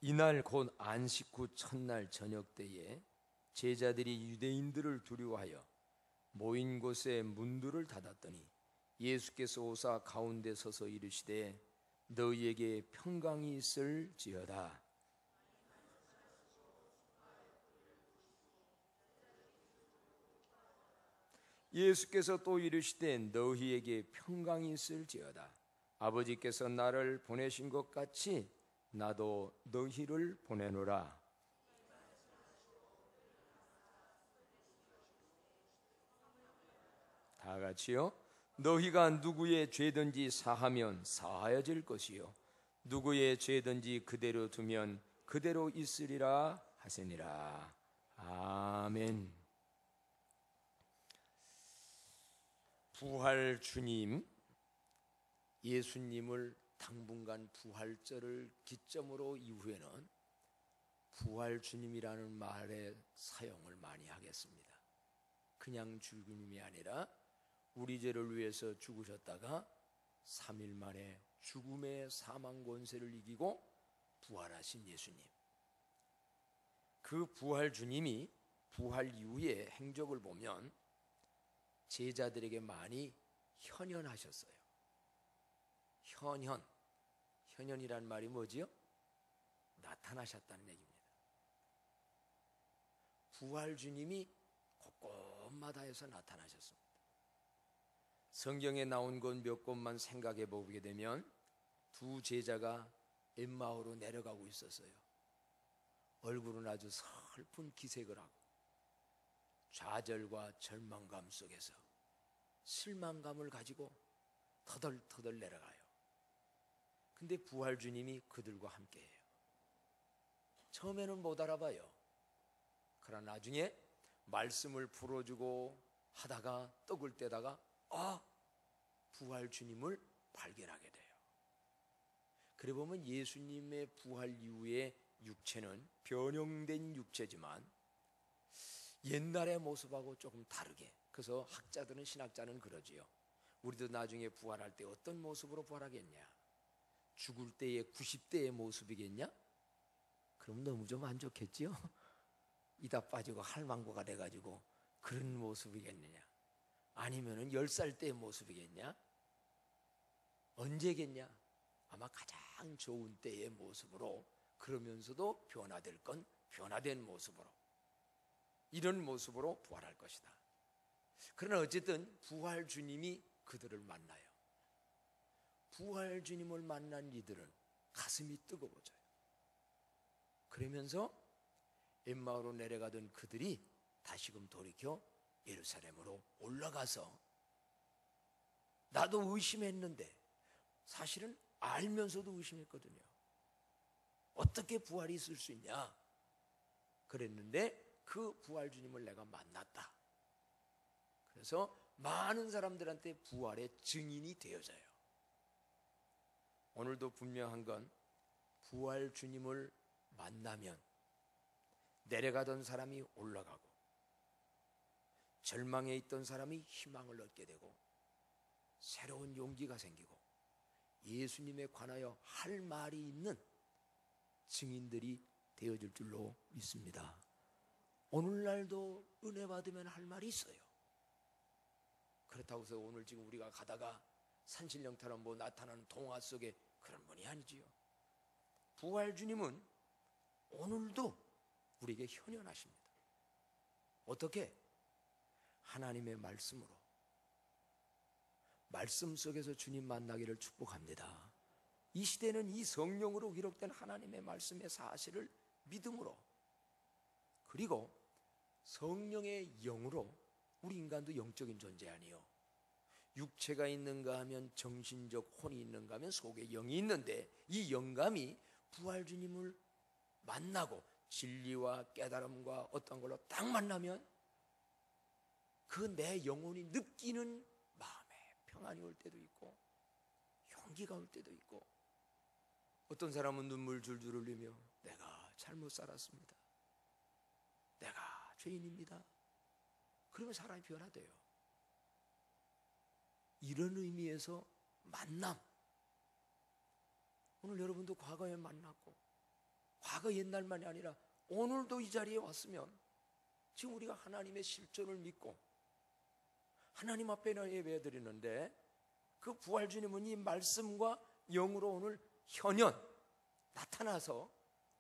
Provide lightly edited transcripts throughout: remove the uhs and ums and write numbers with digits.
이날 곧 안식 후 첫날 저녁 때에 제자들이 유대인들을 두려워하여 모인 곳에 문들을 닫았더니 예수께서 오사 가운데 서서 이르시되 너희에게 평강이 있을지어다. 예수께서 또 이르시되 너희에게 평강이 있을지어다. 아버지께서 나를 보내신 것 같이 나도 너희를 보내노라. 다 같이요. 너희가 누구의 죄든지 사하면 사하여질 것이요 누구의 죄든지 그대로 두면 그대로 있으리라 하시니라. 아멘. 부활 주님, 예수님을 당분간 부활절을 기점으로 이후에는 부활 주님이라는 말의 사용을 많이 하겠습니다. 그냥 주님이 아니라 우리 죄를 위해서 죽으셨다가 3일 만에 죽음의 사망 권세를 이기고 부활하신 예수님, 그 부활 주님이 부활 이후의 행적을 보면 제자들에게 많이 현현하셨어요. 현현이란 말이 뭐지요? 나타나셨다는 얘기입니다. 부활 주님이 곳곳마다에서 나타나셨습니다. 성경에 나온 것 몇 곳만 생각해 보게 되면 두 제자가 엠마오로 내려가고 있었어요. 얼굴은 아주 슬픈 기색을 하고 좌절과 절망감 속에서 실망감을 가지고 터덜터덜 내려가요. 근데 부활 주님이 그들과 함께해요. 처음에는 못 알아봐요. 그러나 나중에 말씀을 풀어주고 하다가 떡을 떼다가 부활 주님을 발견하게 돼요. 그래 보면 예수님의 부활 이후에 육체는 변형된 육체지만 옛날의 모습하고 조금 다르게, 그래서 학자들은, 신학자는 그러지요. 우리도 나중에 부활할 때 어떤 모습으로 부활하겠냐? 죽을 때의 90대의 모습이겠냐? 그럼 너무 좀 안 좋겠지요? 이다 빠지고 할망구가 돼가지고 그런 모습이겠느냐? 아니면은 10살 때의 모습이겠냐? 언제겠냐? 아마 가장 좋은 때의 모습으로, 그러면서도 변화될 건 변화된 모습으로, 이런 모습으로 부활할 것이다. 그러나 어쨌든 부활 주님이 그들을 만나요. 부활 주님을 만난 이들은 가슴이 뜨거워져요. 그러면서 엠마오로 내려가던 그들이 다시금 돌이켜 예루살렘으로 올라가서, 나도 의심했는데, 사실은 알면서도 의심했거든요. 어떻게 부활이 있을 수 있냐? 그랬는데 그 부활 주님을 내가 만났다. 그래서 많은 사람들한테 부활의 증인이 되어져요. 오늘도 분명한 건 부활 주님을 만나면 내려가던 사람이 올라가고, 절망에 있던 사람이 희망을 얻게 되고, 새로운 용기가 생기고, 예수님에 관하여 할 말이 있는 증인들이 되어질 줄로 믿습니다. 오늘날도 은혜 받으면 할 말이 있어요. 그렇다고 해서 오늘 지금 우리가 가다가 산신령처럼 나타나는 동화 속에 그런 분이 아니지요. 부활 주님은 오늘도 우리에게 현현하십니다. 어떻게? 하나님의 말씀으로, 말씀 속에서 주님 만나기를 축복합니다. 이 시대는 이 성령으로 기록된 하나님의 말씀의 사실을 믿음으로, 그리고 성령의 영으로, 우리 인간도 영적인 존재 아니요, 육체가 있는가 하면 정신적 혼이 있는가 하면 속에 영이 있는데, 이 영감이 부활 주님을 만나고 진리와 깨달음과 어떤 걸로 딱 만나면 그 내 영혼이 느끼는 마음에 평안이 올 때도 있고 용기가 올 때도 있고, 어떤 사람은 눈물 줄줄 흘리며 내가 잘못 살았습니다, 내가 죄인입니다. 그러면 사람이 변화돼요. 이런 의미에서 만남, 오늘 여러분도 과거에 만났고 과거 옛날만이 아니라 오늘도 이 자리에 왔으면 지금 우리가 하나님의 실존을 믿고 하나님 앞에 예배 드리는데, 그 부활 주님은 이 말씀과 영으로 오늘 현현 나타나서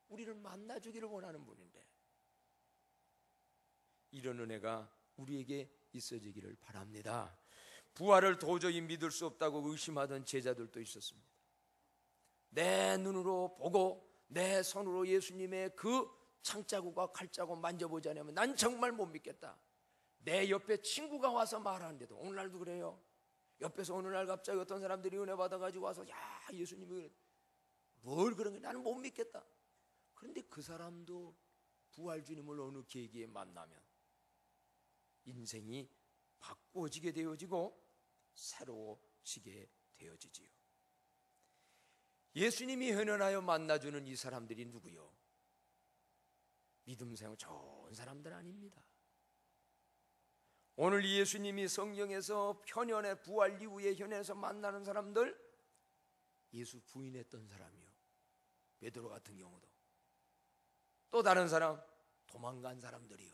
우리를 만나주기를 원하는 분인데, 이런 은혜가 우리에게 있어지기를 바랍니다. 부활을 도저히 믿을 수 없다고 의심하던 제자들도 있었습니다. 내 눈으로 보고 내 손으로 예수님의 그 창자국과 칼자국 만져보지 않으면 난 정말 못 믿겠다. 내 옆에 친구가 와서 말하는데도, 오늘날도 그래요. 옆에서 어느 날 갑자기 어떤 사람들이 은혜 받아가지고 와서, 야, 예수님이 뭘 그런 게 나는 못 믿겠다. 그런데 그 사람도 부활 주님을 어느 계기에 만나면 인생이 바꿔지게 되어지고 새로워지게 되어지지요. 예수님이 현현하여 만나주는 이 사람들이 누구요? 믿음 생활 좋은 사람들 아닙니다. 오늘 예수님이 성경에서 현현의 부활 이후에 현현에서 만나는 사람들, 예수 부인했던 사람이요, 베드로 같은 경우도, 또 다른 사람 도망간 사람들이요.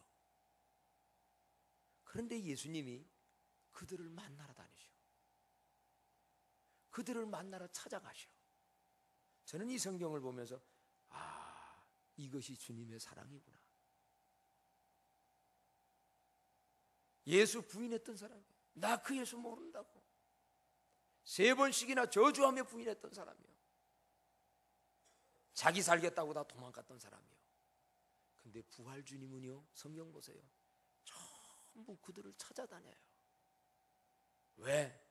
그런데 예수님이 그들을 만나러 다니셔. 그들을 만나러 찾아가셔. 저는 이 성경을 보면서, 아, 이것이 주님의 사랑이구나. 예수 부인했던 사람이요, 나 그 예수 모른다고 3번씩이나 저주하며 부인했던 사람이요, 자기 살겠다고 다 도망갔던 사람이요. 근데 부활 주님은요, 성경 보세요, 전부 그들을 찾아다녀요. 왜?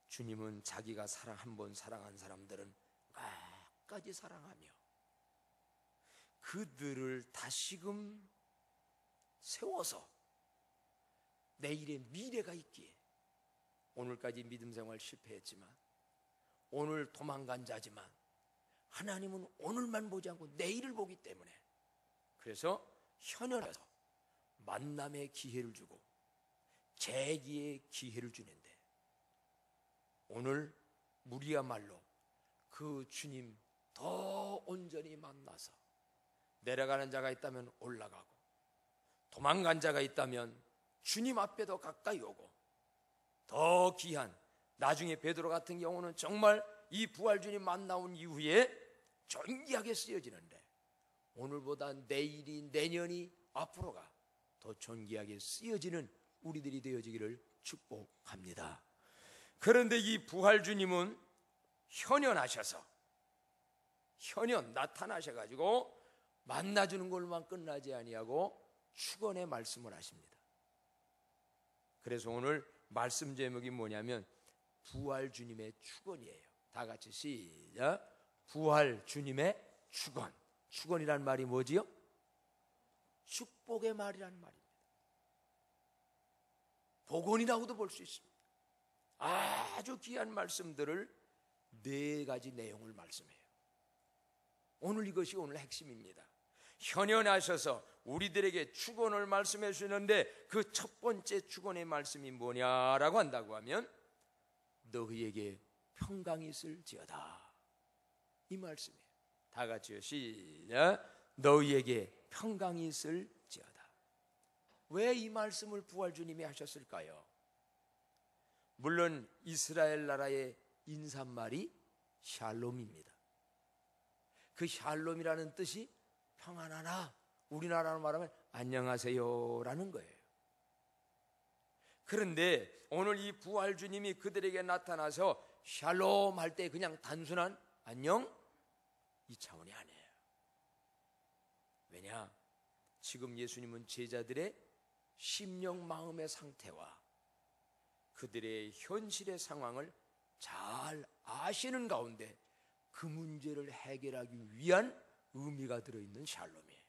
주님은 자기가 한 번 사랑한 사람들은 끝까지 사랑하며 그들을 다시금 세워서 내일의 미래가 있기에, 오늘까지 믿음 생활 실패했지만, 오늘 도망간 자지만 하나님은 오늘만 보지 않고 내일을 보기 때문에, 그래서 현현에서 만남의 기회를 주고 재기의 기회를 주는데, 오늘 우리야말로 그 주님 더 온전히 만나서 내려가는 자가 있다면 올라가고, 도망간 자가 있다면 주님 앞에 더 가까이 오고, 더 귀한, 나중에 베드로 같은 경우는 정말 이 부활 주님 만나온 이후에 존귀하게 쓰여지는데, 오늘보다 내일이, 내년이, 앞으로가 더 존귀하게 쓰여지는 우리들이 되어지기를 축복합니다. 그런데 이 부활 주님은 현현하셔서, 현현 나타나셔가지고 만나주는 걸로만 끝나지 아니하고 축원의 말씀을 하십니다. 그래서 오늘 말씀 제목이 뭐냐면 부활 주님의 축원이에요. 다 같이 시작. 부활 주님의 축원. 축원이란 말이 뭐지요? 축복의 말이란 말입니다. 복원이라고도 볼 수 있습니다. 아주 귀한 말씀들을 4가지 내용을 말씀해요. 오늘 이것이 오늘 핵심입니다. 현현하셔서 우리들에게 축원을 말씀해 주시는데, 그 첫 번째 축원의 말씀이 뭐냐라고 한다고 하면 너희에게 평강이 있을지어다, 이 말씀이에요. 다 같이요, 시작. 너희에게 평강이 있을지어다. 왜 이 말씀을 부활 주님이 하셨을까요? 물론 이스라엘 나라의 인사말이 샬롬입니다. 그 샬롬이라는 뜻이 평안하나, 우리나라로 말하면 안녕하세요라는 거예요. 그런데 오늘 이 부활 주님이 그들에게 나타나서 샬롬 할 때 그냥 단순한 안녕, 이 차원이 아니에요. 왜냐? 지금 예수님은 제자들의 심령 마음의 상태와 그들의 현실의 상황을 잘 아시는 가운데 그 문제를 해결하기 위한 의미가 들어있는 샬롬이에요.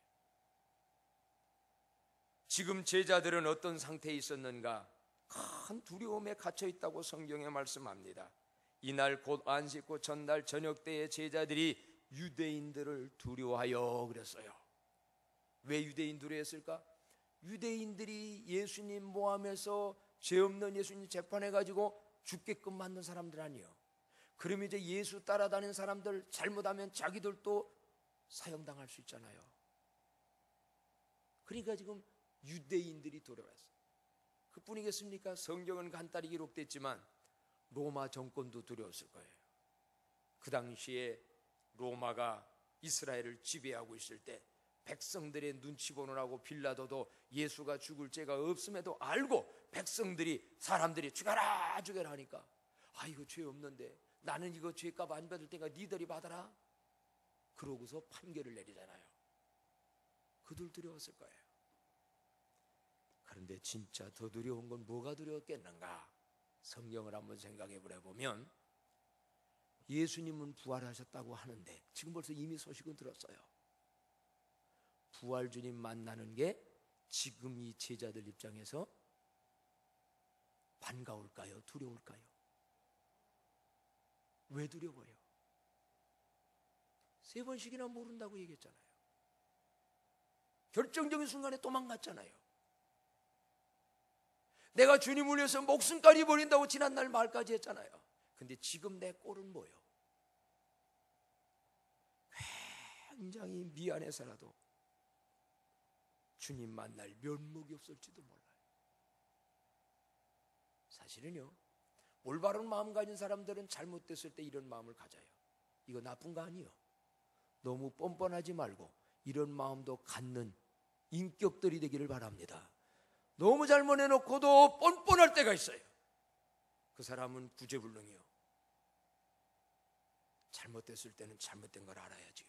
지금 제자들은 어떤 상태에 있었는가? 큰 두려움에 갇혀 있다고 성경에 말씀합니다. 이날 곧 안식 곧 전날 저녁 때에 제자들이 유대인들을 두려워하여 그랬어요. 왜 유대인 두려워했을까? 유대인들이 예수님 모함해서 죄 없는 예수님 재판해가지고 죽게끔 만든 사람들 아니에요. 그러면 이제 예수 따라다니는 사람들 잘못하면 자기들도 사형당할 수 있잖아요. 그러니까 지금 유대인들이 두려워했어요. 그뿐이겠습니까? 성경은 간단히 기록됐지만 로마 정권도 두려웠을 거예요. 그 당시에 로마가 이스라엘을 지배하고 있을 때 백성들의 눈치 보느라고 빌라도도 예수가 죽을 죄가 없음에도 알고 백성들이 사람들이 죽여라 죽여라 하니까 아 이거 죄 없는데 나는 이거 죄값 안 받을 테니까 니들이 받아라 그러고서 판결을 내리잖아요. 그들 두려웠을 거예요. 그런데 진짜 더 두려운 건 뭐가 두려웠겠는가? 성경을 한번 생각해 보면 예수님은 부활하셨다고 하는데 지금 벌써 이미 소식은 들었어요. 부활 주님 만나는 게 지금 이 제자들 입장에서 반가울까요? 두려울까요? 왜 두려워요? 3번씩이나 모른다고 얘기했잖아요. 결정적인 순간에 도망갔잖아요. 내가 주님을 위해서 목숨까지 버린다고 지난날 말까지 했잖아요. 근데 지금 내 꼴은 뭐요? 굉장히 미안해서라도 주님 만날 면목이 없을지도 몰라요. 사실은요, 올바른 마음 가진 사람들은 잘못됐을 때 이런 마음을 가져요. 이거 나쁜 거 아니에요. 너무 뻔뻔하지 말고 이런 마음도 갖는 인격들이 되기를 바랍니다. 너무 잘못해놓고도 뻔뻔할 때가 있어요. 그 사람은 구제불능이요. 잘못됐을 때는 잘못된 걸 알아야지요.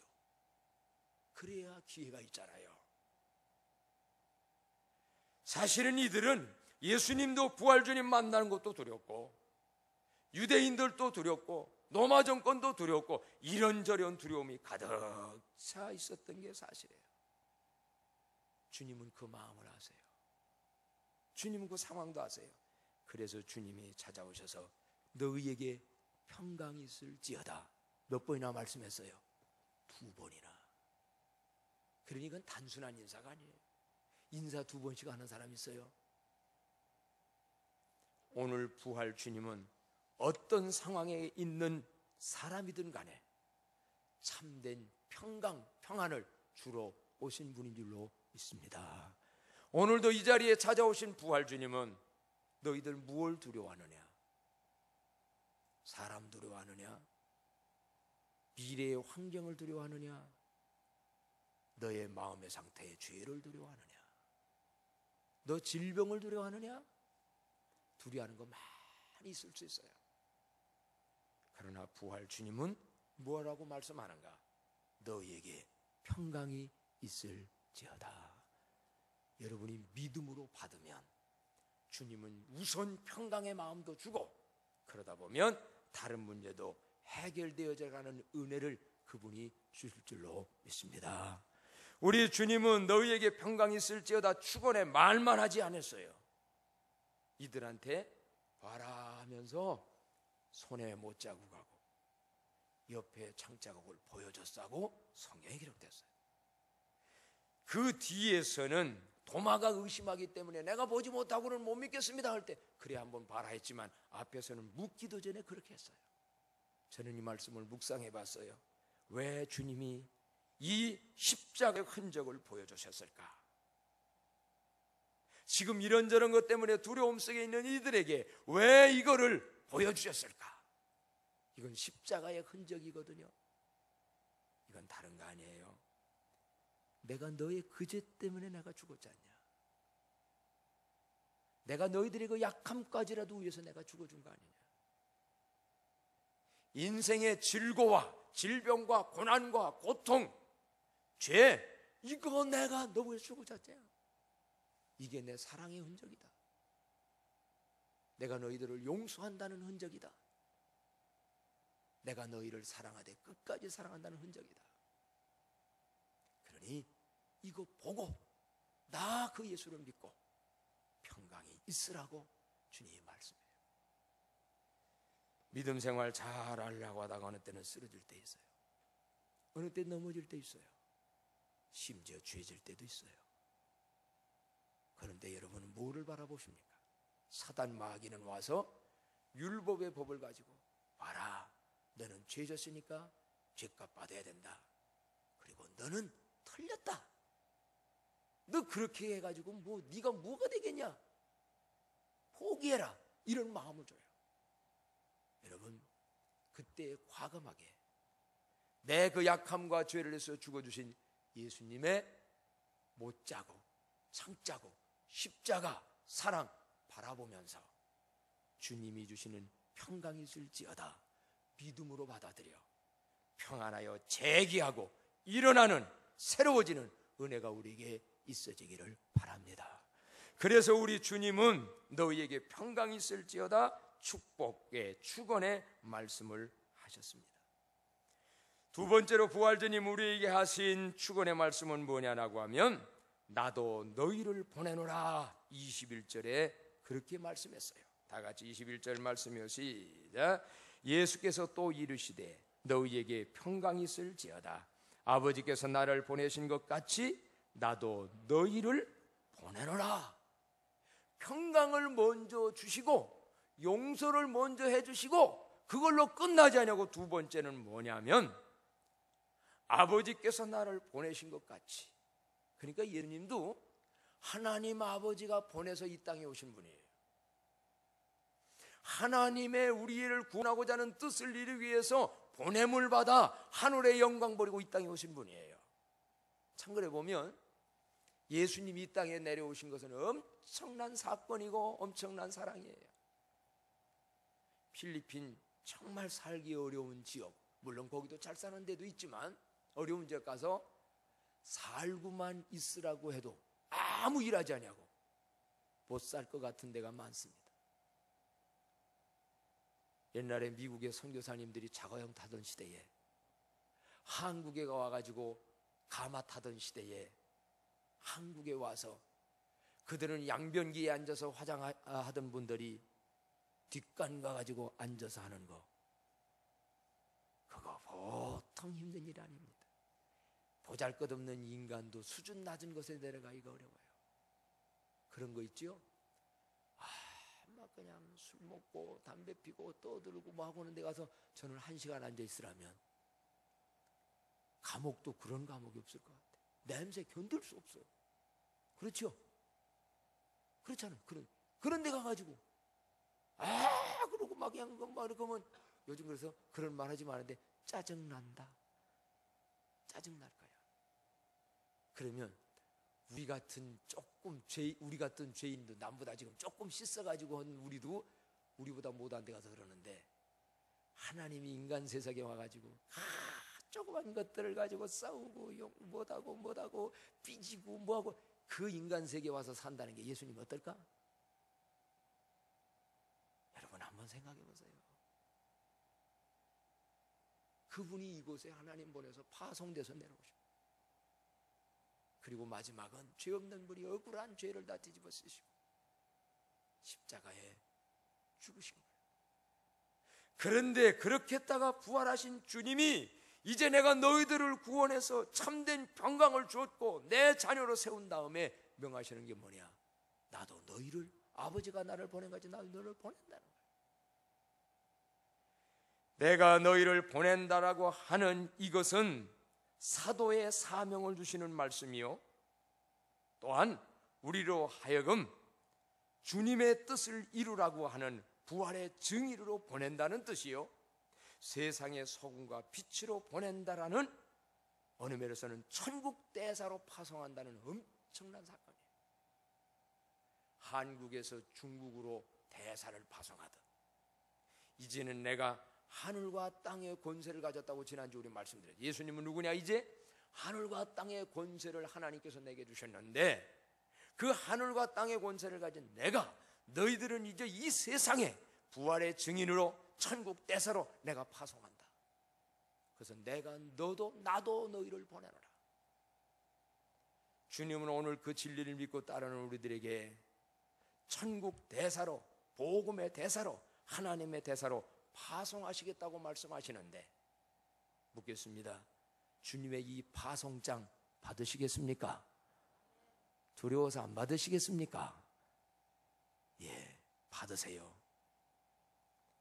그래야 기회가 있잖아요. 사실은 이들은 예수님도 부활주님 만나는 것도 두렵고 유대인들도 두렵고 로마 정권도 두렵고 이런저런 두려움이 가득 차 있었던 게 사실이에요. 주님은 그 마음을 아세요. 주님은 그 상황도 아세요. 그래서 주님이 찾아오셔서 너희에게 평강이 있을지어다 몇 번이나 말씀했어요? 2번이나. 그러니 이건 단순한 인사가 아니에요. 인사 2번씩 하는 사람이 있어요. 오늘 부활 주님은 어떤 상황에 있는 사람이든 간에 참된 평강, 평안을 주러 오신 분인 줄로 믿습니다. 오늘도 이 자리에 찾아오신 부활 주님은 너희들 무엇을 두려워하느냐? 사람 두려워하느냐? 미래의 환경을 두려워하느냐? 너의 마음의 상태의 죄를 두려워하느냐? 너 질병을 두려워하느냐? 두려워하는 거 많이 있을 수 있어요. 그러나 부활 주님은 뭐라고 말씀하는가? 너희에게 평강이 있을지어다. 여러분이 믿음으로 받으면 주님은 우선 평강의 마음도 주고 그러다 보면 다른 문제도 해결되어져 가는 은혜를 그분이 주실 줄로 믿습니다. 우리 주님은 너희에게 평강이 있을지어다 축원의 말만 하지 않았어요. 이들한테 봐라 하면서 손에 못자국하고 옆에 창자국을 보여줬다고 성경에 기록됐어요. 그 뒤에서는 도마가 의심하기 때문에 내가 보지 못하고는 못 믿겠습니다 할 때 그래 한번 봐라 했지만 앞에서는 묻기도 전에 그렇게 했어요. 저는 이 말씀을 묵상해 봤어요. 왜 주님이 이 십자가의 흔적을 보여주셨을까? 지금 이런저런 것 때문에 두려움 속에 있는 이들에게 왜 이거를 보여주셨을까? 이건 십자가의 흔적이거든요. 이건 다른 거 아니에요. 내가 너의 그 죄 때문에 내가 죽었지 않냐? 내가 너희들의 그 약함까지라도 위해서 내가 죽어준 거 아니냐? 인생의 질고와 질병과 고난과 고통, 죄, 이거 내가 너 위해서 죽어줬잖아. 이게 내 사랑의 흔적이다. 내가 너희들을 용서한다는 흔적이다. 내가 너희를 사랑하되 끝까지 사랑한다는 흔적이다. 그러니 이거 보고 나 그 예수를 믿고 평강이 있으라고 주님이 말씀해요. 믿음 생활 잘 하려고 하다가 어느 때는 쓰러질 때 있어요. 어느 때 넘어질 때 있어요. 심지어 죄질 때도 있어요. 그런데 여러분은 뭐를 바라보십니까? 사단 마귀는 와서 율법의 법을 가지고 봐라, 너는 죄졌으니까 죄값 받아야 된다. 그리고 너는 틀렸다. 너 그렇게 해가지고 네가 뭐가 되겠냐? 포기해라. 이런 마음을 줘요. 여러분, 그때 과감하게 내 그 약함과 죄를 위해서 죽어주신 예수님의 못자고 창자고 십자가 사랑 바라보면서 주님이 주시는 평강이 있을지어다 믿음으로 받아들여 평안하여 재기하고 일어나는 새로워지는 은혜가 우리에게 있어지기를 바랍니다. 그래서 우리 주님은 너희에게 평강이 있을지어다 축복의 축원의 말씀을 하셨습니다. 두 번째로 부활주님 우리에게 하신 축원의 말씀은 뭐냐라고 하면 나도 너희를 보내노라 21절에 그렇게 말씀했어요. 다 같이 21절 말씀이요 시작. 예수께서 또 이르시되 너희에게 평강이 있을지어다 아버지께서 나를 보내신 것 같이 나도 너희를 보내노라. 평강을 먼저 주시고 용서를 먼저 해주시고 그걸로 끝나지 않냐고 두 번째는 뭐냐면 아버지께서 나를 보내신 것 같이. 그러니까 예수님도 하나님 아버지가 보내서 이 땅에 오신 분이에요. 하나님의 우리를 구원하고자 하는 뜻을 이루기 위해서 보냄을 받아 하늘의 영광 버리고 이 땅에 오신 분이에요. 참고해 보면 예수님이 이 땅에 내려오신 것은 엄청난 사건이고 엄청난 사랑이에요. 필리핀 정말 살기 어려운 지역, 물론 거기도 잘 사는 데도 있지만 어려운 지역 가서 살고만 있으라고 해도 아무 일하지 않냐고 못 살 것 같은 데가 많습니다. 옛날에 미국의 선교사님들이 자가용 타던 시대에 한국에 와가지고 가마 타던 시대에 한국에 와서 그들은 양변기에 앉아서 화장하던 분들이 뒷간 가가지고 앉아서 하는 거, 그거 보통 힘든 일 아닙니다. 보잘것없는 인간도 수준 낮은 것에 내려가기가 어려워요. 그런 거 있죠? 막 그냥 술 먹고 담배 피고 떠들고 뭐 하고 하는 데 가서 저는 1시간 앉아 있으라면 감옥도 그런 감옥이 없을 것 같아요. 냄새 견딜 수 없어요. 그렇죠? 그렇잖아요. 그런 데 가가지고 그러고 막 그냥 막 그러면 요즘 그래서 그런 말 하지 마는데 짜증난다. 짜증날 거야. 그러면 우리 같은 죄인도 남보다 지금 조금 씻어가지고 한 우리보다 못한 데 가서 그러는데 하나님이 인간 세상에 와가지고 조그만 것들을 가지고 싸우고 못하고 삐지고 뭐하고 그 인간 세계에 와서 산다는 게 예수님 어떨까? 여러분 한번 생각해 보세요. 그분이 이곳에 하나님 보내서 파송돼서 내려오십니다. 그리고 마지막은 죄 없는 분이 억울한 죄를 다 뒤집어 쓰시고 십자가에 죽으신 거예요. 그런데 그렇게 했다가 부활하신 주님이 이제 내가 너희들을 구원해서 참된 평강을 주었고 내 자녀로 세운 다음에 명하시는 게 뭐냐? 나도 너희를, 아버지가 나를 보낸 것같이 나도 너희를 보낸다는 거예요. 내가 너희를 보낸다라고 하는 이것은 사도의 사명을 주시는 말씀이요, 또한 우리로 하여금 주님의 뜻을 이루라고 하는 부활의 증인으로 보낸다는 뜻이요, 세상의 소금과 빛으로 보낸다라는, 어느 면에서는 천국 대사로 파송한다는 엄청난 사건이에요. 한국에서 중국으로 대사를 파송하듯 이제는 내가 하늘과 땅의 권세를 가졌다고 지난주 우리 말씀드렸죠. 예수님은 누구냐? 이제 하늘과 땅의 권세를 하나님께서 내게 주셨는데 그 하늘과 땅의 권세를 가진 내가, 너희들은 이제 이 세상에 부활의 증인으로 천국 대사로 내가 파송한다. 그래서 내가 나도 너희를 보내노라. 주님은 오늘 그 진리를 믿고 따르는 우리들에게 천국 대사로, 복음의 대사로, 하나님의 대사로 파송하시겠다고 말씀하시는데 묻겠습니다. 주님의 이 파송장 받으시겠습니까? 두려워서 안 받으시겠습니까? 예, 받으세요.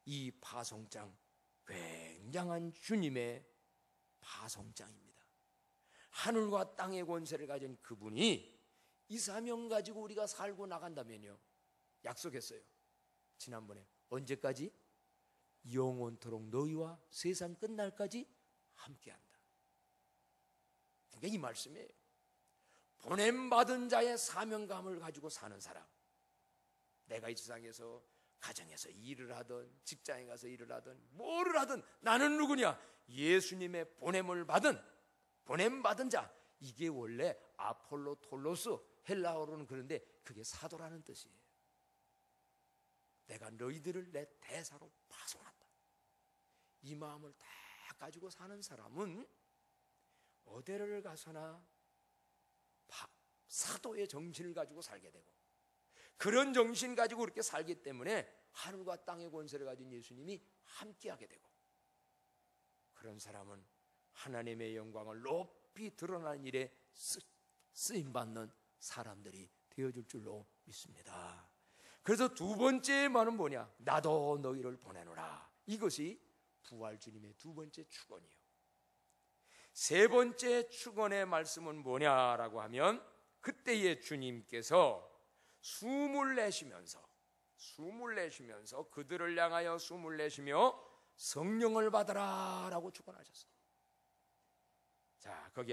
이 파송장 굉장한 주님의 파송장입니다. 하늘과 땅의 권세를 가진 그분이 이 사명 가지고 우리가 살고 나간다면요, 약속했어요. 지난번에 언제까지? 영원토록 너희와 세상 끝날까지 함께한다. 그게 이 말씀이에요. 보냄받은 자의 사명감을 가지고 사는 사람. 내가 이 세상에서 가정에서 일을 하든 직장에 가서 일을 하든 뭐를 하든 나는 누구냐? 예수님의 보냄받은 자. 이게 원래 아폴로 톨로스, 헬라어로는 그런데 그게 사도라는 뜻이에요. 내가 너희들을 내 대사로 파송한다. 이 마음을 다 가지고 사는 사람은 어디를 가서나 사도의 정신을 가지고 살게 되고, 그런 정신 가지고 그렇게 살기 때문에 하늘과 땅의 권세를 가진 예수님이 함께하게 되고, 그런 사람은 하나님의 영광을 높이 드러나는 일에 쓰임받는 사람들이 되어줄 줄로 믿습니다. 그래서 두 번째 말은 뭐냐? 나도 너희를 보내노라. 이것이 부활 주님의 두 번째 축원이요. 세 번째 축원의 말씀은 뭐냐라고 하면, 그때의 주님께서 숨을 내쉬면서 그들을 향하여 숨을 내쉬며 성령을 받아라 라고 축원하셨어요. 자, 거기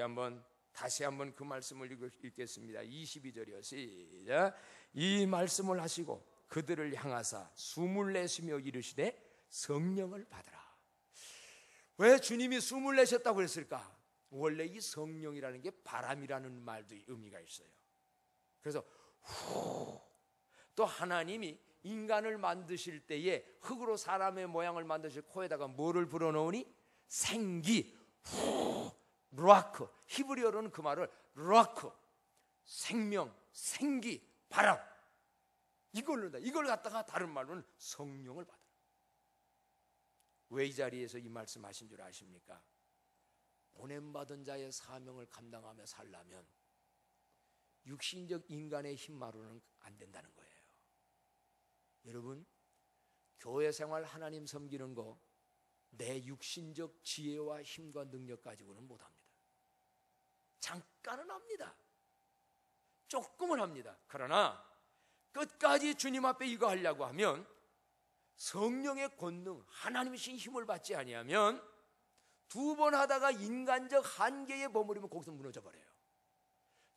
다시 한번 그 말씀을 읽겠습니다. 22절이요. 시작. 이 말씀을 하시고 그들을 향하사 숨을 내쉬며 이르시되 성령을 받으라. 왜 주님이 숨을 내셨다고 그랬을까? 원래 이 성령이라는 게 바람이라는 말도 의미가 있어요. 그래서 또 하나님이 인간을 만드실 때에 흙으로 사람의 모양을 만드실 코에다가 뭐를 불어넣으니? 생기, 루아크. 히브리어로는 그 말을 루아크, 생명, 생기, 바람, 이걸 갖다가 다른 말로는 성령을 받아라. 왜 이 자리에서 이 말씀하신 줄 아십니까? 보냄받은 자의 사명을 감당하며 살려면 육신적 인간의 힘만으로는 안 된다는 거예요. 여러분, 교회 생활 하나님 섬기는 거 내 육신적 지혜와 힘과 능력 가지고는 못합니다. 잠깐은 합니다. 조금은 합니다. 그러나 끝까지 주님 앞에 이거 하려고 하면 성령의 권능, 하나님이신 힘을 받지 아니하면 두 번 하다가 인간적 한계에 버무리면 거기서 무너져 버려요.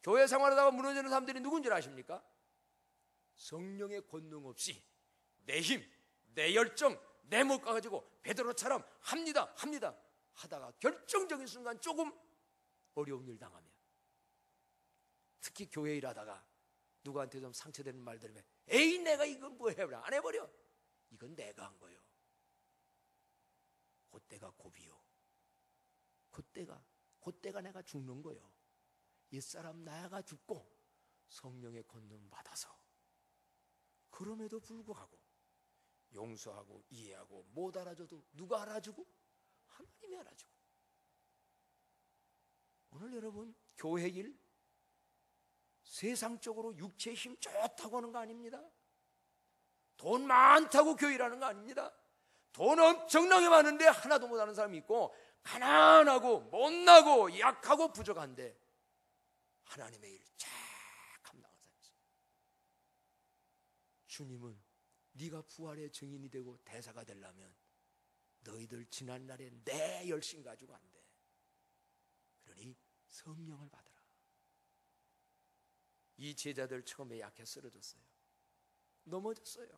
교회 생활하다가 무너지는 사람들이 누군지 아십니까? 성령의 권능 없이 내 힘, 내 열정, 내 못 가지고 베드로처럼 합니다 하다가 결정적인 순간 조금 어려운 일 당하면, 특히 교회 일하다가 누구한테 좀 상처되는 말 들으면 에이 내가 이건 뭐 해버려, 안 해버려. 이건 내가 한 거요. 그때가 고비요. 그때가 내가 죽는 거요. 옛사람 나야가 죽고 성령의 권능 받아서 그럼에도 불구하고 용서하고 이해하고 못 알아줘도 누가 알아주고? 하나님이 알아주고. 오늘 여러분 교회 일 세상적으로 육체의 힘 좋다고 하는 거 아닙니다. 돈 많다고 교회 일하는 거 아닙니다. 돈 엄청나게 많은데 하나도 못하는 사람이 있고, 가난하고 못나고 약하고 부족한데 하나님의 일 잘 감당하는 사람이 있어요. 주님은 네가 부활의 증인이 되고 대사가 되려면 너희들 지난날에 내 열심 가지고 안 돼. 그러니 성령을 받으라. 이 제자들 처음에 약해 쓰러졌어요. 넘어졌어요.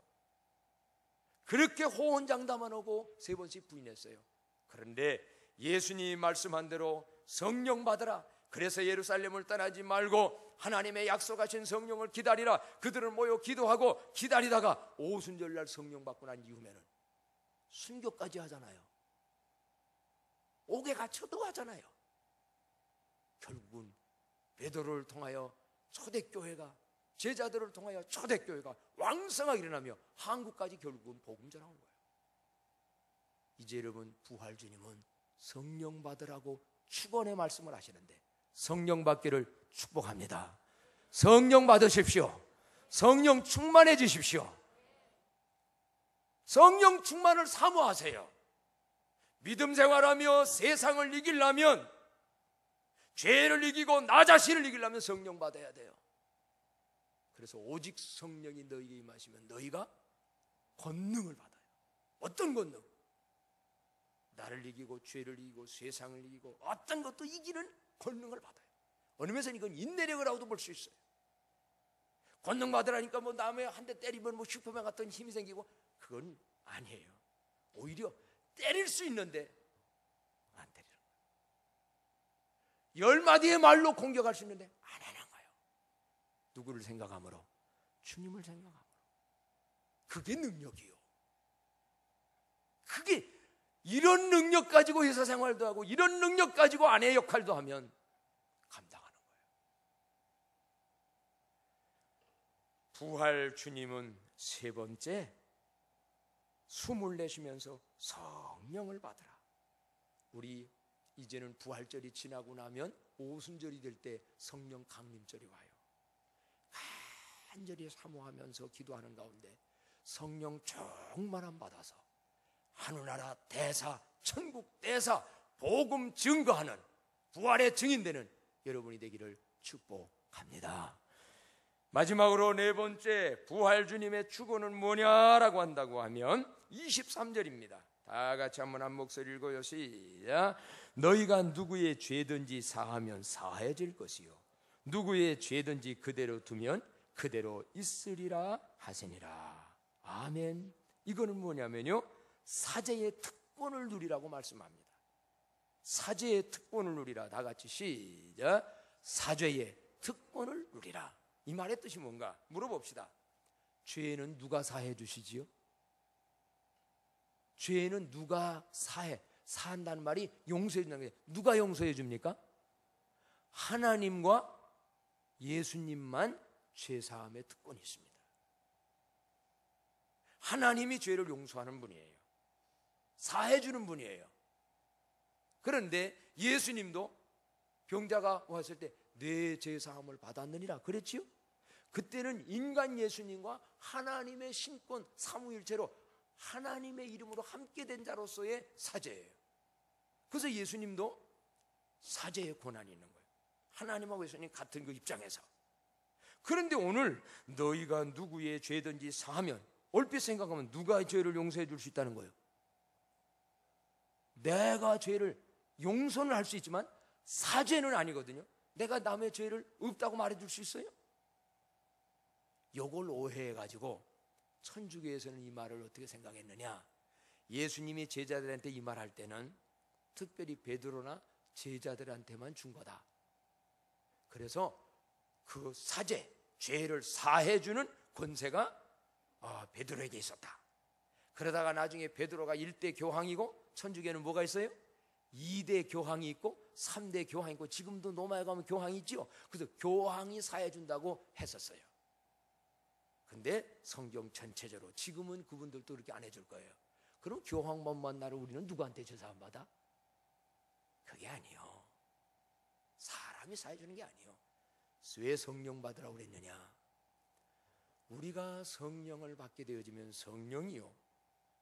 그렇게 호언장담하고 3번씩 부인했어요. 그런데 예수님이 말씀한 대로 성령 받으라. 그래서 예루살렘을 떠나지 말고 하나님의 약속하신 성령을 기다리라. 그들은 모여 기도하고 기다리다가 오순절날 성령 받고 난 이후에는 순교까지 하잖아요. 옥에 갇혀도 하잖아요. 결국은 베드로를 통하여 초대교회가, 제자들을 통하여 초대교회가 왕성하게 일어나며 한국까지 결국은 복음 전하는 거예요. 이제 여러분 부활 주님은 성령 받으라고 축원의 말씀을 하시는데 성령 받기를 축복합니다. 성령 받으십시오. 성령 충만해 주십시오. 성령 충만을 사모하세요. 믿음 생활하며 세상을 이기려면 죄를 이기고 나 자신을 이기려면 성령 받아야 돼요. 그래서 오직 성령이 너희에게 임하시면 너희가 권능을 받아요. 어떤 권능? 나를 이기고 죄를 이기고 세상을 이기고 어떤 것도 이기는 권능을 받아요. 어느 면에서는 이건 인내력이라고도 볼 수 있어요. 권능 받으라니까 뭐 남의 한 대 때리면 뭐 슈퍼맨 같은 힘이 생기고, 그건 아니에요. 오히려 때릴 수 있는데 안 때리는 거예요. 10마디의 말로 공격할 수 있는데 안 하는 거예요. 누구를 생각함으로? 주님을 생각함으로. 그게 능력이요. 그게 이런 능력 가지고 회사 생활도 하고 이런 능력 가지고 아내의 역할도 하면 감당하는 거예요. 부활 주님은 세 번째, 숨을 내쉬면서 성령을 받으라. 우리 이제는 부활절이 지나고 나면 오순절이 될 때 성령 강림절이 와요. 간절히 사모하면서 기도하는 가운데 성령 충만함 받아서 하늘나라 대사, 천국 대사, 복음 증거하는 부활의 증인되는 여러분이 되기를 축복합니다. 마지막으로 네 번째, 부활 주님의 축원은 뭐냐라고 한다고 하면 23절입니다. 다 같이 한번 한 목소리 읽어요. 시작. 너희가 누구의 죄든지 사하면 사해질 것이요 누구의 죄든지 그대로 두면 그대로 있으리라 하시니라. 아멘. 이거는 뭐냐면요, 사죄의 특권을 누리라고 말씀합니다. 사죄의 특권을 누리라. 다 같이 시작. 사죄의 특권을 누리라. 이 말의 뜻이 뭔가 물어봅시다. 죄는 누가 사해 주시지요? 죄는 누가 사한다는 말이 용서해 준다는 게, 누가 용서해 줍니까? 하나님과 예수님만 죄사함의 특권이 있습니다. 하나님이 죄를 용서하는 분이에요. 사해 주는 분이에요. 그런데 예수님도 병자가 왔을 때 내 죄사함을 받았느니라 그랬지요? 그때는 인간 예수님과 하나님의 신권 삼위일체로 하나님의 이름으로 함께 된 자로서의 사죄예요. 그래서 예수님도 사죄의 권한이 있는 거예요. 하나님하고 예수님 같은 그 입장에서. 그런데 오늘 너희가 누구의 죄든지 사하면, 얼핏 생각하면 누가 죄를 용서해 줄 수 있다는 거예요? 내가 죄를 용서는 할 수 있지만 사죄는 아니거든요. 내가 남의 죄를 없다고 말해줄 수 있어요? 이걸 오해해가지고 천주교에서는 이 말을 어떻게 생각했느냐, 예수님이 제자들한테 이 말할 때는 특별히 베드로나 제자들한테만 준 거다. 그래서 그 사죄, 죄를 사해주는 권세가 베드로에게 있었다. 그러다가 나중에 베드로가 1대 교황이고, 천주교에는 뭐가 있어요? 2대 교황이 있고 3대 교황이 있고, 지금도 로마에 가면 교황이 있죠. 그래서 교황이 사해준다고 했었어요. 근데 성경 전체적으로 지금은 그분들도 그렇게 안 해줄 거예요. 그럼 교황만 만나러 우리는 누구한테 제사함 받아? 그게 아니요. 사람이 사해주는 게 아니요. 왜 성령 받으라고 그랬느냐? 우리가 성령을 받게 되어지면 성령이요,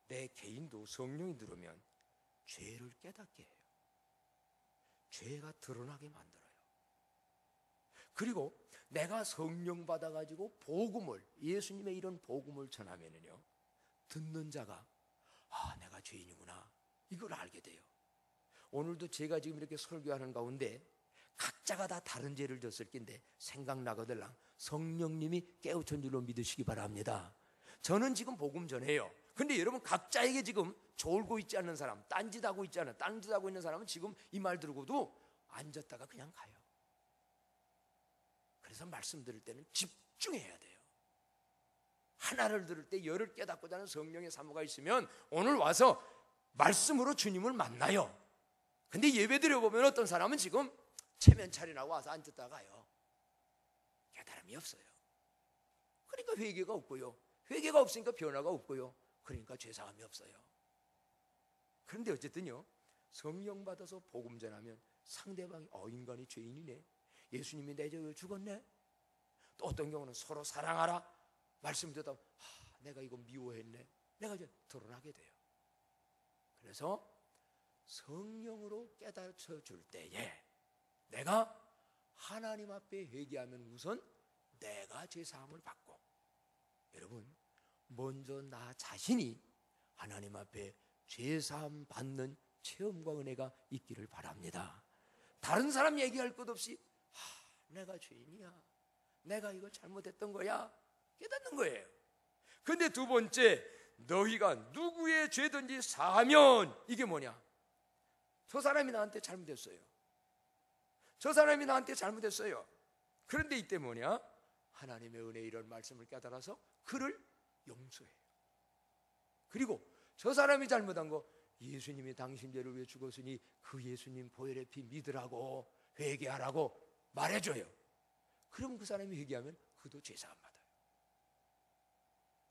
내 개인도 성령이 들으면 죄를 깨닫게 해요. 죄가 드러나게 만들어요. 그리고 내가 성령 받아가지고 복음을, 예수님의 이런 복음을 전하면은요, 듣는 자가 내가 죄인이구나, 이걸 알게 돼요. 오늘도 제가 지금 이렇게 설교하는 가운데 각자가 다 다른 죄를 졌을 낀데 생각나거들랑 성령님이 깨우친 줄로 믿으시기 바랍니다. 저는 지금 복음 전해요. 근데 여러분 각자에게 지금 졸고 있지 않는 사람, 딴짓하고 있지 않은, 딴짓하고 있는 사람은 지금 이 말 들고도 앉았다가 그냥 가요. 그래서 말씀 들을 때는 집중해야 돼요. 하나를 들을 때 열을 깨닫고자 하는 성령의 사모가 있으면 오늘 와서 말씀으로 주님을 만나요. 근데 예배 드려보면 어떤 사람은 지금 체면 차리라고 와서 앉았다가 가요. 깨달음이 없어요. 그러니까 회개가 없고요, 회개가 없으니까 변화가 없고요, 그러니까 죄사함이 없어요. 그런데 어쨌든요, 성령 받아서 복음 전하면 상대방이 인간이 죄인이네, 예수님이 내 죄를 죽었네, 또 어떤 경우는 서로 사랑하라 말씀 듣다 내가 이거 미워했네, 내가 이제 드러나게 돼요. 그래서 성령으로 깨닫혀 줄 때에 내가 하나님 앞에 회개하면 우선 내가 죄사함을 받고, 여러분 먼저 나 자신이 하나님 앞에 죄사함 받는 체험과 은혜가 있기를 바랍니다. 다른 사람 얘기할 것 없이 내가 죄인이야, 내가 이거 잘못했던 거야, 깨닫는 거예요. 근데 두 번째, 너희가 누구의 죄든지 사하면, 이게 뭐냐? 저 사람이 나한테 잘못했어요. 저 사람이 나한테 잘못했어요. 그런데 이때 뭐냐? 하나님의 은혜 이런 말씀을 깨달아서 그를 용서해요. 그리고 저 사람이 잘못한 거, 예수님이 당신 죄를 위해 죽었으니 그 예수님 보혈의 피 믿으라고, 회개하라고 말해줘요. 그럼 그 사람이 회개하면 그도 죄사함 받아요.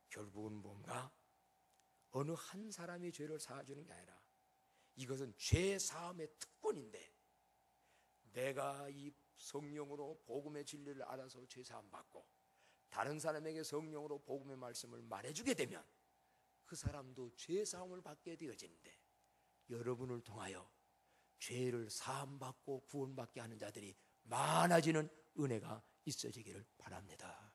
결국은 뭔가 어느 한 사람이 죄를 사하주는 게 아니라 이것은 죄사함의 특권인데, 내가 이 성령으로 복음의 진리를 알아서 죄사함 받고 다른 사람에게 성령으로 복음의 말씀을 말해주게 되면 그 사람도 죄사함을 받게 되어지는데, 여러분을 통하여 죄를 사함받고 구원받게 하는 자들이 많아지는 은혜가 있어지기를 바랍니다.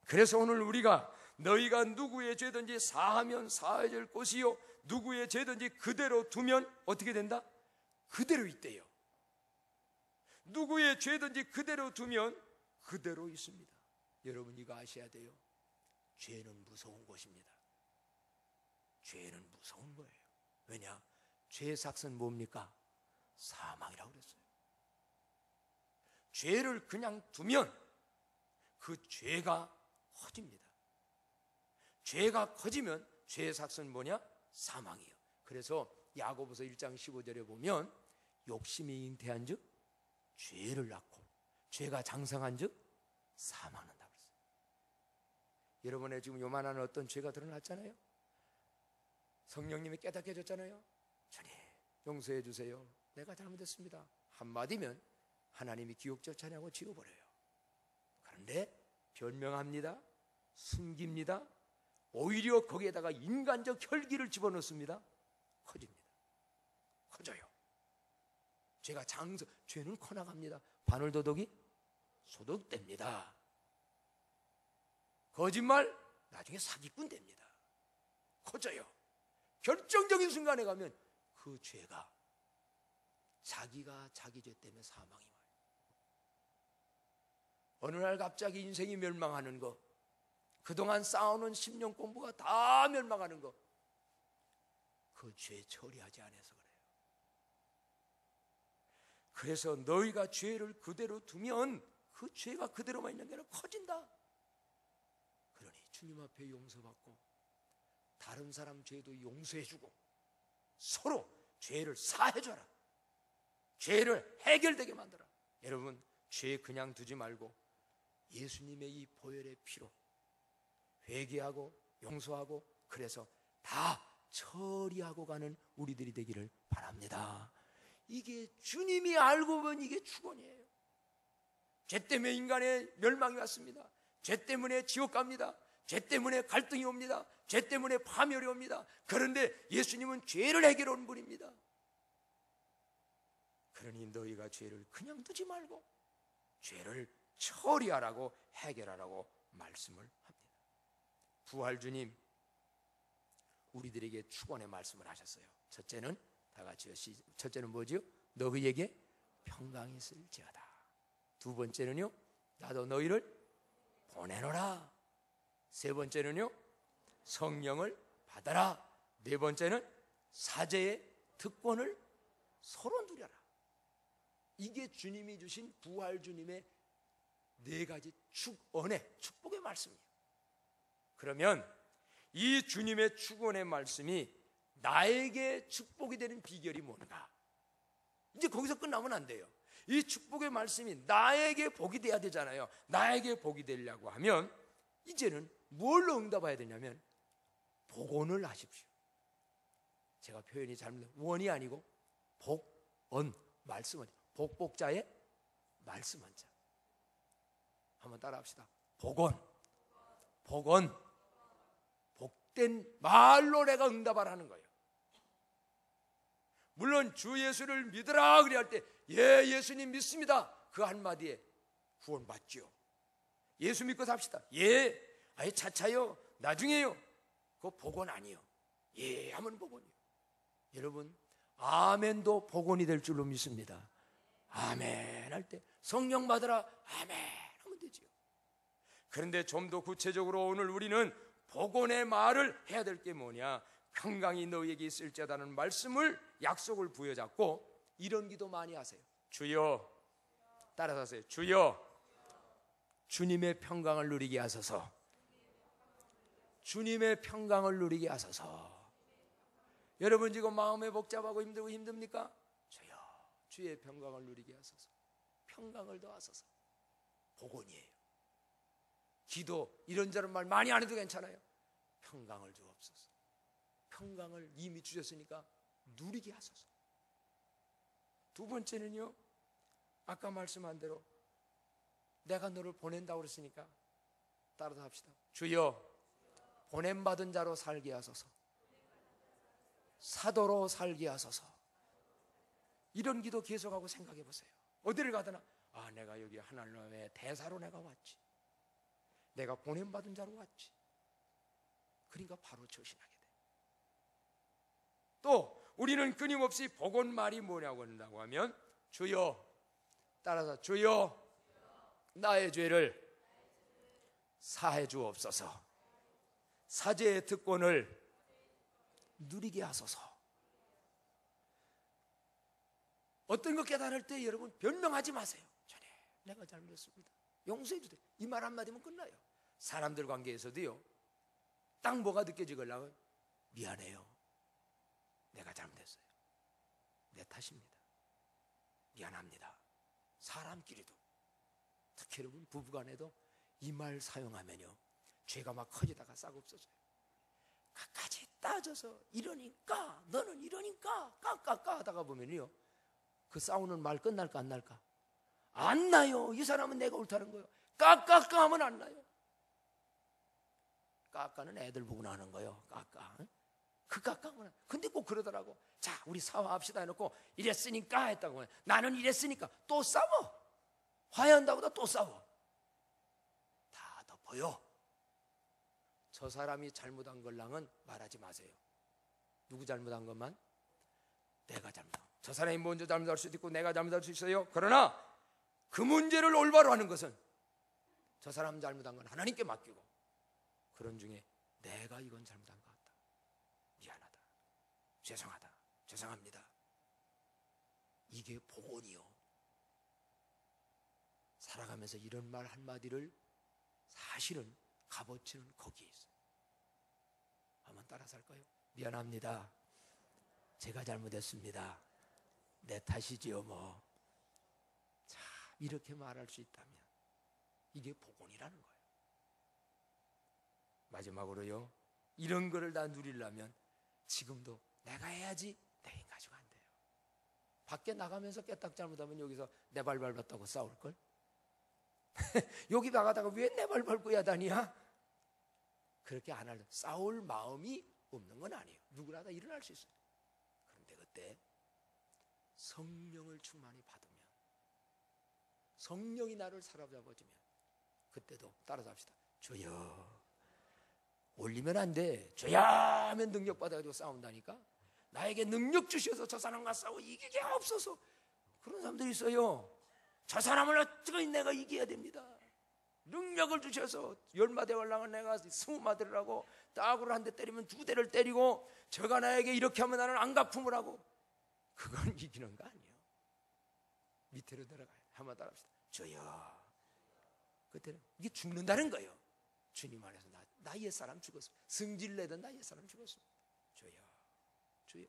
그래서 오늘 우리가 너희가 누구의 죄든지 사하면 사해질 것이요 누구의 죄든지 그대로 두면 어떻게 된다? 그대로 있대요. 누구의 죄든지 그대로 두면 그대로 있습니다. 여러분 이거 아셔야 돼요. 죄는 무서운 것입니다. 죄는 무서운 거예요. 왜냐? 죄의 삭은 뭡니까? 사망이라고 그랬어요. 죄를 그냥 두면 그 죄가 커집니다. 죄가 커지면 죄의 삭은 뭐냐? 사망이에요. 그래서 야고보서 1장 15절에 보면 욕심이 잉태한 즉 죄를 낳고 죄가 장성한 즉 사망을 낳는다고 했어요. 여러분의 지금 요만한 어떤 죄가 드러났잖아요. 성령님이 깨닫게 해줬잖아요. 주님 용서해 주세요, 내가 잘못했습니다 한마디면 하나님이 기억절 찬양하고 지워버려요. 그런데 변명합니다, 숨깁니다, 오히려 거기에다가 인간적 혈기를 집어넣습니다. 커집니다. 커져요. 죄가 죄는 커나갑니다. 바늘도둑이 소독됩니다. 거짓말 나중에 사기꾼 됩니다. 커져요. 결정적인 순간에 가면 그 죄가 자기가 자기 죄 때문에 사망이 와요. 어느 날 갑자기 인생이 멸망하는 거, 그동안 쌓아놓은 10년 공부가 다 멸망하는 거, 그 죄 처리하지 않아서 그래요. 그래서 너희가 죄를 그대로 두면 그 죄가 그대로만 있는 게 아니라 커진다. 그러니 주님 앞에 용서받고 다른 사람 죄도 용서해주고 서로 죄를 사해줘라. 죄를 해결되게 만들어. 여러분 죄 그냥 두지 말고 예수님의 이 보혈의 피로 회개하고 용서하고 그래서 다 처리하고 가는 우리들이 되기를 바랍니다. 이게 주님이 알고 보면 이게 축원이에요. 죄 때문에 인간의 멸망이 왔습니다. 죄 때문에 지옥 갑니다. 죄 때문에 갈등이 옵니다. 죄 때문에 파멸이 옵니다. 그런데 예수님은 죄를 해결해 온 분입니다. 그러니 너희가 죄를 그냥 두지 말고 죄를 처리하라고 해결하라고 말씀을 합니다. 부활주님 우리들에게 축원의 말씀을 하셨어요. 첫째는 다 같이요. 첫째는 뭐죠? 너희에게 평강이 있을지어다. 두 번째는요, 나도 너희를 보내노라. 세 번째는요, 성령을 받아라. 네 번째는 사제의 특권을 서로 누려라. 이게 주님이 주신 부활 주님의 네 가지 축복의 말씀이에요. 그러면 이 주님의 축원의 말씀이 나에게 축복이 되는 비결이 뭔가? 이제 거기서 끝나면 안 돼요. 이 축복의 말씀이 나에게 복이 돼야 되잖아요. 나에게 복이 되려고 하면 이제는 뭘로 응답해야 되냐면 복원을 하십시오. 제가 표현이 잘못된 원이 아니고 복언, 말씀은 복복자의 말씀한 자. 한번 따라합시다. 복원, 복된 말로 내가 응답하라는 거예요. 물론 주 예수를 믿으라 그래 할 때 예, 예수님 믿습니다. 그 한마디에 구원받죠. 예수 믿고 삽시다. 예, 아예 차차요, 나중에요. 그거 복원 아니요. 예 하면 복원이요. 여러분, 아멘도 복원이 될 줄로 믿습니다. 아멘 할 때 성령 받으라 아멘 하면 되지요. 그런데 좀 더 구체적으로 오늘 우리는 복원의 말을 해야 될 게 뭐냐? 평강이 너희에게 있을지어다는 말씀을, 약속을 부여잡고 이런 기도 많이 하세요. 주여, 따라서 하세요. 주여, 주님의 평강을 누리게 하소서. 주님의 평강을 누리게 하소서. 여러분 지금 마음에 복잡하고 힘들고 힘듭니까? 주여, 주의 평강을 누리게 하소서. 평강을 더하소서. 복원이에요. 기도 이런저런 말 많이 안 해도 괜찮아요. 평강을 주옵소서. 평강을 이미 주셨으니까 누리게 하소서. 두 번째는요, 아까 말씀한 대로 내가 너를 보낸다고 그랬으니까 따라서 합시다. 주여, 보냄받은 자로 살게 하소서. 사도로 살게 하소서. 이런 기도 계속하고 생각해 보세요. 어디를 가더나 내가 여기 하나님의 대사로 내가 왔지. 내가 보냄받은 자로 왔지. 그러니까 바로 처신하게 돼. 또 우리는 끊임없이 복원 말이 뭐냐고 한다고 하면 주여, 따라서 주여, 나의 죄를 사해 주옵소서. 사죄의 특권을 누리게 하소서. 어떤 것 깨달을 때 여러분 변명하지 마세요. 전에 내가 잘못했습니다. 용서해 주세요. 이 말 한마디면 끝나요. 사람들 관계에서도요, 딱 뭐가 느껴지걸라면 미안해요. 내가 잘못했어요. 내 탓입니다. 미안합니다. 사람끼리도, 특히 여러분 부부간에도 이 말 사용하면요, 죄가 막 커지다가 싹 없어져요. 끝까지 따져서 이러니까 너는 이러니까 까까까 하다가 보면요, 그 싸우는 말 끝날까 안 날까? 안 나요. 이 사람은 내가 옳다는 거예요. 까까까 하면 안 나요. 까까는 애들 보고 나는 거예요. 까까. 그 까까는. 근데 꼭 그러더라고. 자, 우리 사화합시다 해놓고 이랬으니까 했다고. 나는 이랬으니까 또 싸워. 화해한다고도 또 싸워. 다 덮어요. 저 사람이 잘못한 걸랑은 말하지 마세요. 누구 잘못한 것만? 내가 잘못한. 저 사람이 먼저 잘못할 수도 있고 내가 잘못할 수 있어요. 그러나 그 문제를 올바로 하는 것은 저 사람 잘못한 건 하나님께 맡기고, 그런 중에 내가 이건 잘못한 것 같다. 미안하다. 죄송하다. 죄송합니다. 이게 복원이요. 살아가면서 이런 말 한마디를 사실은 값어치는 거기에 있어요. 한번 따라서 할까요? 미안합니다. 제가 잘못했습니다. 내 탓이지요 뭐. 자, 이렇게 말할 수 있다면 이게 복원이라는 거예요. 마지막으로요, 이런 거를 다 누리려면 지금도 내가 해야지 내 힘 가지고 안 돼요. 밖에 나가면서 깨딱 잘못하면 여기서 내 발 밟았다고 싸울걸? 여기 나가다가 왜 내 발 밟고 야단이야? 그렇게 안 할래. 싸울 마음이 없는 건 아니에요. 누구나 다 일어날 수 있어요. 그런데 그때 성령을 충만히 받으면, 성령이 나를 사로잡아주면, 그때도 따라서 합시다. 주여, 올리면 안 돼. 주여 하면 능력 받아가지고 싸운다니까. 나에게 능력 주셔서 저 사람과 싸워 이기게 없어서. 그런 사람들이 있어요. 저 사람을 어떻게 내가 이겨야 됩니다. 능력을 주셔서 10마디 올라간 내가 20마디를 하고, 따구를 한 대 때리면 2대를 때리고, 저가 나에게 이렇게 하면 나는 안갚음을 하고. 그건 이기는 거 아니에요. 밑으로 내려가요. 한번 따라합시다. 주여. 그때는 이게 죽는다는 거예요. 주님 안에서 나 옛사람 죽었어. 승질내던 나 옛사람 죽었어. 주여, 주여.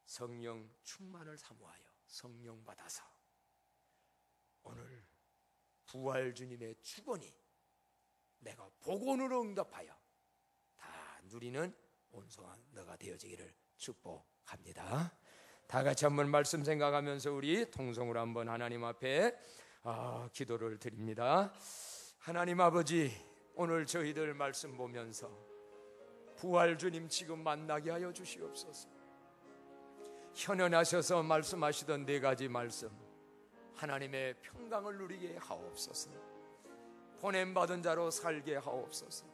성령 충만을 사모하여 성령 받아서 오늘 부활 주님의 축원이 내가 복원으로 응답하여 다 누리는 온성한 너가 되어지기를 축복합니다. 다 같이 한번 말씀 생각하면서 우리 통성으로 한번 하나님 앞에 기도를 드립니다. 하나님 아버지, 오늘 저희들 말씀 보면서 부활 주님 지금 만나게 하여 주시옵소서. 현현하셔서 말씀하시던 네 가지 말씀, 하나님의 평강을 누리게 하옵소서. 보냄받은 자로 살게 하옵소서.